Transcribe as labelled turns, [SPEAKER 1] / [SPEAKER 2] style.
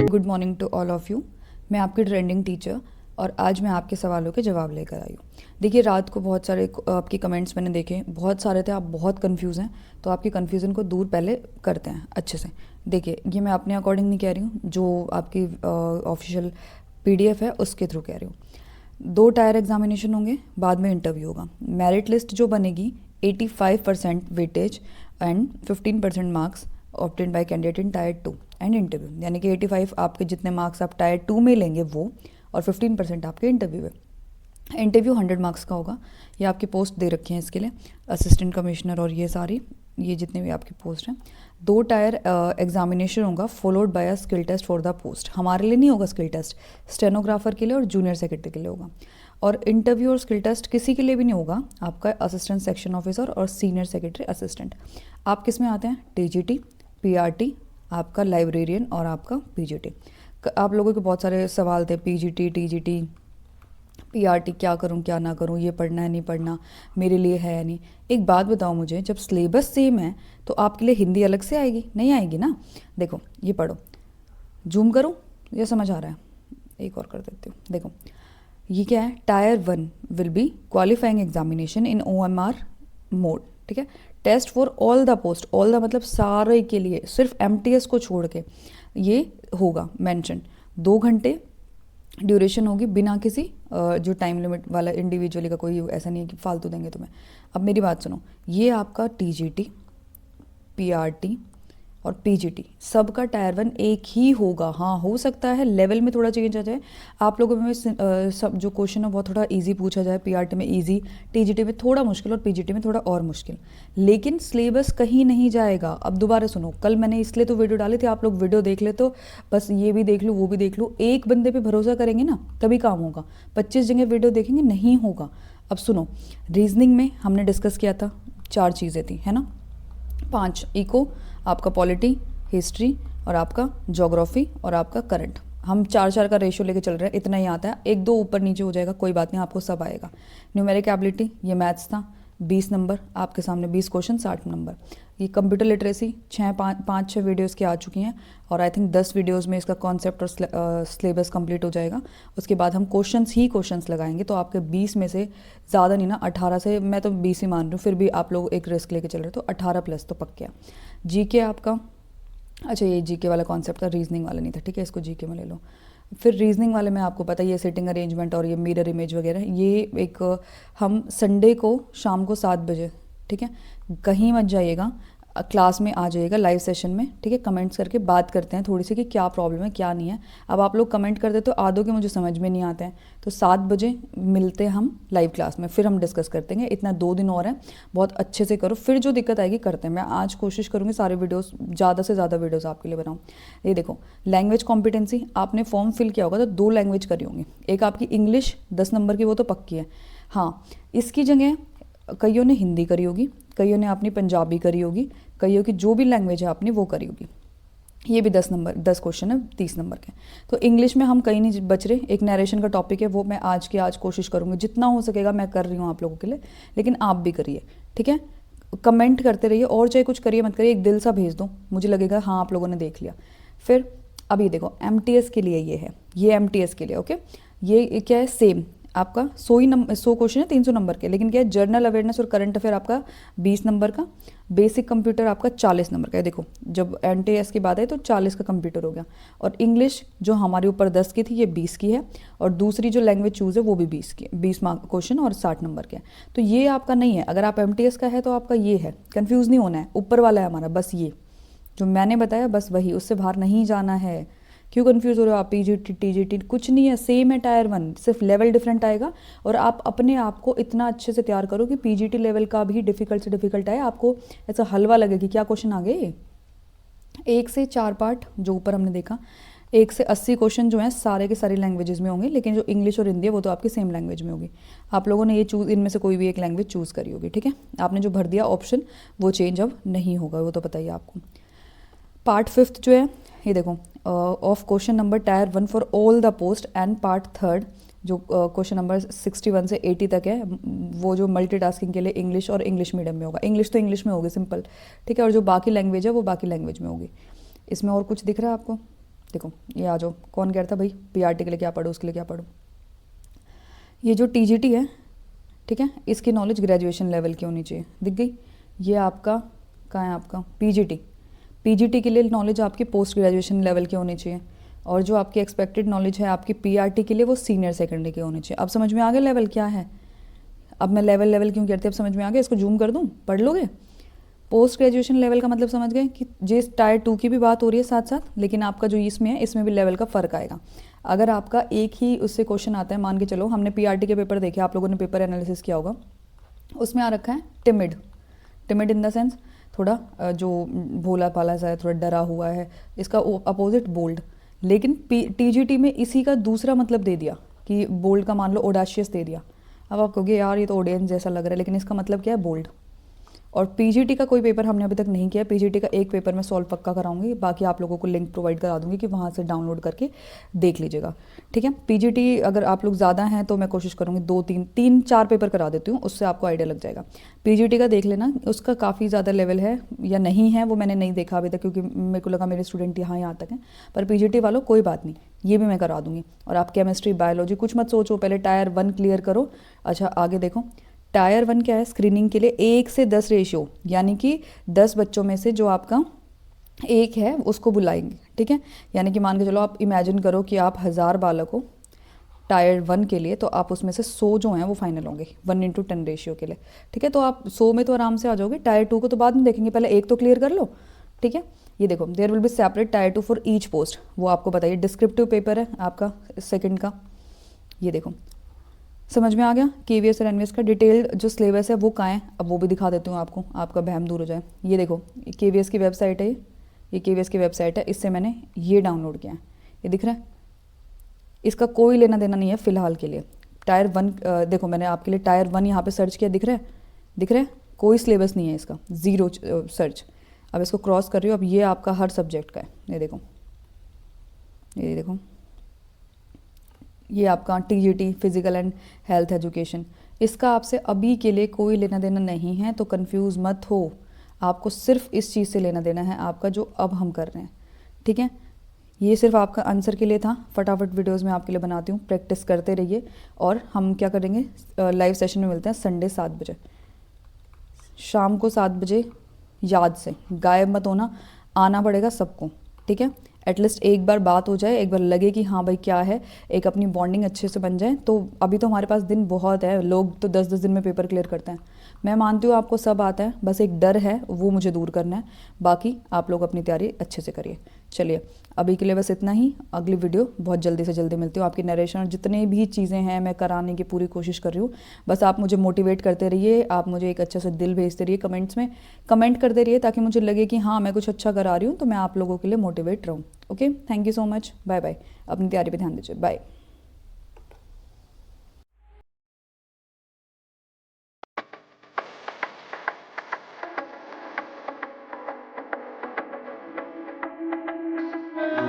[SPEAKER 1] Good morning to all of you. मैं आपकी trending teacher और आज मैं आपके सवालों के जवाब लेकर आई हूँ। देखिए, रात को बहुत सारे आपके कमेंट्स मैंने देखे, बहुत सारे थे, आप बहुत कंफ्यूज हैं, तो आपकी कन्फ्यूज़न को दूर पहले करते हैं अच्छे से। देखिए, ये मैं अपने अकॉर्डिंग नहीं कह रही हूँ, जो आपकी ऑफिशियल पीडीएफ है उसके थ्रू कह रही हूँ। 2 टायर एग्जामिनेशन होंगे, बाद में इंटरव्यू होगा। मेरिट लिस्ट जो बनेगी 85% weightage and 15% marks obtain bye candidate in tyre 2 and interview, यानी कि 85 आपके जितने मार्क्स आप टायर 2 में लेंगे वो, और 15% आपके इंटरव्यू है। इंटरव्यू 100 मार्क्स का होगा। ये आपकी पोस्ट दे रखी है इसके लिए, असिस्टेंट कमिश्नर और ये जितने भी आपकी पोस्ट हैं। 2 टायर एग्जामिनेशन होगा followed by a skill test for the post. हमारे लिए नहीं होगा स्किल टेस्ट, स्टेनोग्राफर के लिए और जूनियर सेक्रेटरी के लिए होगा। और इंटरव्यू और स्किल टेस्ट किसी के लिए भी नहीं होगा, आपका असिस्टेंट सेक्शन ऑफिसर और सीनियर सेक्रेटरी असिस्टेंट। आप किस में आते हैं? टीजीटी, पीआरटी, आपका लाइब्रेरियन और आपका पीजीटी। आप लोगों के बहुत सारे सवाल थे, पीजीटी, टीजीटी, पीआरटी क्या करूं क्या ना करूं, ये पढ़ना है नहीं पढ़ना, मेरे लिए है या नहीं। एक बात बताओ मुझे, जब सिलेबस सेम है तो आपके लिए हिंदी अलग से आएगी? नहीं आएगी ना। देखो, ये पढ़ो, जूम करूं, ये समझ आ रहा है? एक और कर देती हूँ। देखो, ये क्या है? Tier 1 will be qualifying examination in OMR mode, ठीक है। Test for all the post, all the मतलब सारे के लिए, सिर्फ एमटीएस को छोड़ के ये होगा मेंशन। 2 घंटे ड्यूरेशन होगी, बिना किसी जो टाइम लिमिट वाला इंडिविजुअली का कोई ऐसा नहीं है कि फालतू देंगे तुम्हें। अब मेरी बात सुनो, ये आपका टीजीटी, पीआरटी और पीजीटी सबका टायर 1 एक ही होगा। हाँ, हो सकता है लेवल में थोड़ा चेंज आ जाए, आप लोगों में सब जो क्वेश्चन है वो थोड़ा इजी पूछा जाए, पीआरटी में इजी, टीजीटी में थोड़ा मुश्किल और पीजीटी में थोड़ा और मुश्किल, लेकिन सिलेबस कहीं नहीं जाएगा। अब दोबारा सुनो, कल मैंने इसलिए तो वीडियो डाली थी, आप लोग वीडियो देख ले तो बस ये भी देख लूँ वो भी देख लूँ, एक बंदे पर भरोसा करेंगे ना तभी काम होगा। 25 जगह वीडियो देखेंगे नहीं होगा। अब सुनो, रीजनिंग में हमने डिस्कस किया था, 4 चीज़ें थी, है ना, 5, इको, आपका पॉलिटी, हिस्ट्री और आपका ज्योग्राफी और आपका करंट। हम 4-4 का रेशियो लेके चल रहे हैं, इतना ही आता है। 1-2 ऊपर नीचे हो जाएगा, कोई बात नहीं, आपको सब आएगा। न्यूमेरिक एबिलिटी, ये मैथ्स था, 20 नंबर आपके सामने, 20 क्वेश्चन 60 नंबर। ये कंप्यूटर लिटरेसी 5-6 वीडियोज़ की आ चुकी हैं, और आई थिंक 10 वीडियोज़ में इसका कॉन्सेप्ट और सिलेबस कंप्लीट हो जाएगा। उसके बाद हम क्वेश्चंस लगाएंगे, तो आपके 20 में से ज़्यादा नहीं ना, 18 से, मैं तो 20 ही मान रही हूँ, फिर भी आप लोग एक रिस्क लेके चल रहे हो, तो 18 प्लस तो पक्के। जीके आपका, अच्छा ये जीके वाला कॉन्सेप्ट था, रीजनिंग वाला नहीं था, ठीक है, इसको जीके में ले लो। फिर रीजनिंग वाले में आपको पता है ये सिटिंग अरेंजमेंट और ये मिरर इमेज वगैरह, ये एक हम संडे को शाम को 7 बजे, ठीक है, कहीं मत जाइएगा, क्लास में आ जाइएगा लाइव सेशन में, ठीक है। कमेंट्स करके बात करते हैं थोड़ी सी कि क्या प्रॉब्लम है क्या नहीं है। अब आप लोग कमेंट कर देते हो आधों के मुझे समझ में नहीं आते हैं, तो 7 बजे मिलते हैं हम लाइव क्लास में, फिर हम डिस्कस करते हैं। इतना 2 दिन और हैं, बहुत अच्छे से करो, फिर जो दिक्कत आएगी करते हैं। मैं आज कोशिश करूँगी सारे वीडियोज़, ज़्यादा से ज़्यादा वीडियोज़ आपके लिए बनाऊँ। ये देखो, लैंग्वेज कॉम्पिटेंसी, आपने फॉर्म फिल किया होगा तो 2 लैंग्वेज करी होंगी, एक आपकी इंग्लिश 10 नंबर की, वो तो पक्की है। हाँ, इसकी जगह कईयों ने हिंदी करी होगी, कईयों ने अपनी पंजाबी करी होगी, कईयों की जो भी लैंग्वेज है आपने वो करी होगी। ये भी 10 क्वेश्चन है 30 नंबर के। तो इंग्लिश में हम कहीं नहीं बच रहे, एक नरेशन का टॉपिक है, वो मैं आज कोशिश करूँगी, जितना हो सकेगा मैं कर रही हूँ आप लोगों के लिए, लेकिन आप भी करिए, ठीक है। कमेंट करते रहिए, और चाहे कुछ करिए मत करिए, एक दिल सा भेज दो, मुझे लगेगा हाँ आप लोगों ने देख लिया। फिर अब ये देखो, एमटीएस के लिए ये है, ये एमटीएस के लिए, ओके। ये क्या है? सेम आपका 100 क्वेश्चन है 300 नंबर के, लेकिन क्या है, जनरल अवेयरनेस और करंट अफेयर आपका 20 नंबर का, बेसिक कंप्यूटर आपका 40 नंबर का है। देखो, जब एनटीएस की बात है तो 40 का कंप्यूटर हो गया, और इंग्लिश जो हमारे ऊपर 10 की थी ये 20 की है, और दूसरी जो लैंग्वेज चूज़ है वो भी 20 की, 20 मार्क क्वेश्चन और 60 नंबर के। तो ये आपका नहीं है, अगर आप एमटीएस का है तो आपका ये है, कन्फ्यूज़ नहीं होना है, ऊपर वाला है हमारा, बस ये जो मैंने बताया बस वही, उससे बाहर नहीं जाना है। क्यों कंफ्यूज हो रहे हो आप? पीजीटी टीजीटी कुछ नहीं है, सेम है टायर 1, सिर्फ लेवल डिफरेंट आएगा। और आप अपने आप को इतना अच्छे से तैयार करो कि पीजीटी लेवल का भी डिफिकल्ट से डिफिकल्ट आए, आपको ऐसा हलवा लगे कि क्या क्वेश्चन आ गए। 1 से 4 पार्ट जो ऊपर हमने देखा, 1 से 80 क्वेश्चन जो हैं सारे के सारी लैंग्वेजेस में होंगे, लेकिन जो इंग्लिश और हिंदी है वो तो आपकी सेम लैंग्वेज में होगी। आप लोगों ने ये इनमें से कोई भी एक लैंग्वेज चूज़ करी होगी, ठीक है। आपने जो भर दिया ऑप्शन वो चेंज अब नहीं होगा, वो तो पता ही आपको। पार्ट 5 जो है, ये देखो, of question number tyre 1 for all the post, and part 3 जो क्वेश्चन नंबर 61 से 80 तक है, वो जो मल्टीटास्किंग के लिए इंग्लिश और इंग्लिश मीडियम में होगा। इंग्लिश तो इंग्लिश में होगी सिंपल, ठीक है, और जो बाकी लैंग्वेज है वो बाकी लैंग्वेज में होगी। इसमें और कुछ दिख रहा है आपको? देखो ये आ जाओ, कौन कह रहा था भाई पीआरटी के लिए क्या पढ़ो, उसके लिए क्या पढ़ो। ये जो टीजीटी है, ठीक है, इसकी नॉलेज ग्रेजुएशन लेवल की होनी चाहिए। दिख गई? ये आपका कहाँ है? आपका पीजीटी। पीजीटी के लिए नॉलेज आपकी पोस्ट ग्रेजुएशन लेवल की होनी चाहिए, और जो आपकी एक्सपेक्टेड नॉलेज है आपकी पीआरटी के लिए वो सीनियर सेकेंडरी की होनी चाहिए। अब समझ में आ गया लेवल क्या है? अब मैं लेवल लेवल क्यों कहती अब समझ में आ गया? इसको जूम कर दूँ, पढ़ लोगे? पोस्ट ग्रेजुएशन लेवल का मतलब समझ गए कि जिस टायर 2 की भी बात हो रही है साथ साथ, लेकिन आपका जो इसमें है इसमें भी लेवल का फ़र्क आएगा। अगर आपका एक ही उससे क्वेश्चन आता है, मान के चलो हमने पीआरटी के पेपर देखे, आप लोगों ने पेपर एनालिसिस किया होगा, उसमें आ रखा है timid. Timid in the sense थोड़ा जो भोला भाला सा है, थोड़ा डरा हुआ है, इसका अपोजिट बोल्ड। लेकिन टीजीटी में इसी का दूसरा मतलब दे दिया कि बोल्ड का मान लो ओडाशियस दे दिया। अब आप कहोगे यार ये तो ऑडियंस जैसा लग रहा है, लेकिन इसका मतलब क्या है? बोल्ड। और पीजीटी का कोई पेपर हमने अभी तक नहीं किया। पीजीटी का एक पेपर मैं सॉल्व पक्का कराऊंगी, बाकी आप लोगों को लिंक प्रोवाइड करा दूंगी कि वहाँ से डाउनलोड करके देख लीजिएगा, ठीक है। पीजीटी अगर आप लोग ज़्यादा हैं तो मैं कोशिश करूँगी 2-3-4 पेपर करा देती हूँ, उससे आपको आइडिया लग जाएगा। पीजीटी का देख लेना, उसका काफ़ी ज़्यादा लेवल है या नहीं है वो मैंने नहीं देखा अभी तक, क्योंकि मेरे को लगा मेरे स्टूडेंट यहाँ तक हैं। पर पीजीटी वालों कोई बात नहीं, ये भी मैं करा दूंगी। और आप केमिस्ट्री बायोलॉजी कुछ मत सोचो, पहले टायर 1 क्लियर करो। अच्छा आगे देखो, टायर 1 क्या है? स्क्रीनिंग के लिए 1 से 10 रेशियो, यानी कि 10 बच्चों में से जो आपका एक है उसको बुलाएंगे, ठीक है। यानी कि मान के चलो आप इमेजिन करो कि आप 1000 बालक हो टायर 1 के लिए, तो आप उसमें से 100 जो हैं वो फाइनल होंगे 1:10 रेशियो के लिए, ठीक है। तो आप 100 में तो आराम से आ जाओगे। टायर 2 को तो बाद में देखेंगे, पहले एक तो क्लियर कर लो, ठीक है। ये देखो, there will be separate tier 2 for each post, वो आपको बताइए। डिस्क्रिप्टिव पेपर है आपका सेकंड का। ये देखो समझ में आ गया? केवीएस और एनवीएस का डिटेल्ड जो सिलेबस है वो कहाँ है, अब वो भी दिखा देती हूँ आपको, आपका बहम दूर हो जाए। ये देखो केवीएस की वेबसाइट है, ये केवीएस की वेबसाइट है, इससे मैंने ये डाउनलोड किया है, ये दिख रहा है। इसका कोई लेना देना नहीं है फ़िलहाल के लिए। टायर 1 देखो मैंने आपके लिए टायर 1 यहाँ पे सर्च किया, दिख रहा है? दिख रहा है? कोई सिलेबस नहीं है इसका, ज़ीरो सर्च। अब इसको क्रॉस कर रही हो, अब ये आपका हर सब्जेक्ट का है। ये देखो, ये देखो, ये आपका TGT physical and health education, इसका आपसे अभी के लिए कोई लेना देना नहीं है, तो कंफ्यूज मत हो। आपको सिर्फ इस चीज़ से लेना देना है आपका जो अब हम कर रहे हैं, ठीक है। ये सिर्फ आपका आंसर के लिए था। फटाफट वीडियोस मैं आपके लिए बनाती हूँ, प्रैक्टिस करते रहिए। और हम क्या करेंगे, लाइव सेशन में मिलते हैं संडे 7 बजे, शाम को 7 बजे। याद से गायब मत होना, आना पड़ेगा सबको, ठीक है। एटलीस्ट एक बार बात हो जाए, एक बार लगे कि हाँ भाई क्या है, एक अपनी बॉन्डिंग अच्छे से बन जाए। तो अभी तो हमारे पास दिन बहुत है, लोग तो 10-10 दिन में पेपर क्लियर करते हैं। मैं मानती हूँ आपको सब आता है, बस एक डर है वो मुझे दूर करना है। बाकी आप लोग अपनी तैयारी अच्छे से करिए। चलिए अभी के लिए बस इतना ही। अगली वीडियो बहुत जल्दी से जल्दी मिलती हूँ। आपकी नरेशन और जितने भी चीज़ें हैं मैं कराने की पूरी कोशिश कर रही हूँ। बस आप मुझे मोटिवेट करते रहिए, आप मुझे एक अच्छा सा दिल भेजते रहिए, कमेंट्स में कमेंट करते रहिए, ताकि मुझे लगे कि हाँ मैं कुछ अच्छा करा रही हूँ, तो मैं आप लोगों के लिए मोटिवेट रहूँ। Okay, thank you so much, bye bye. अपनी तैयारी पे ध्यान दीजिए, बाय।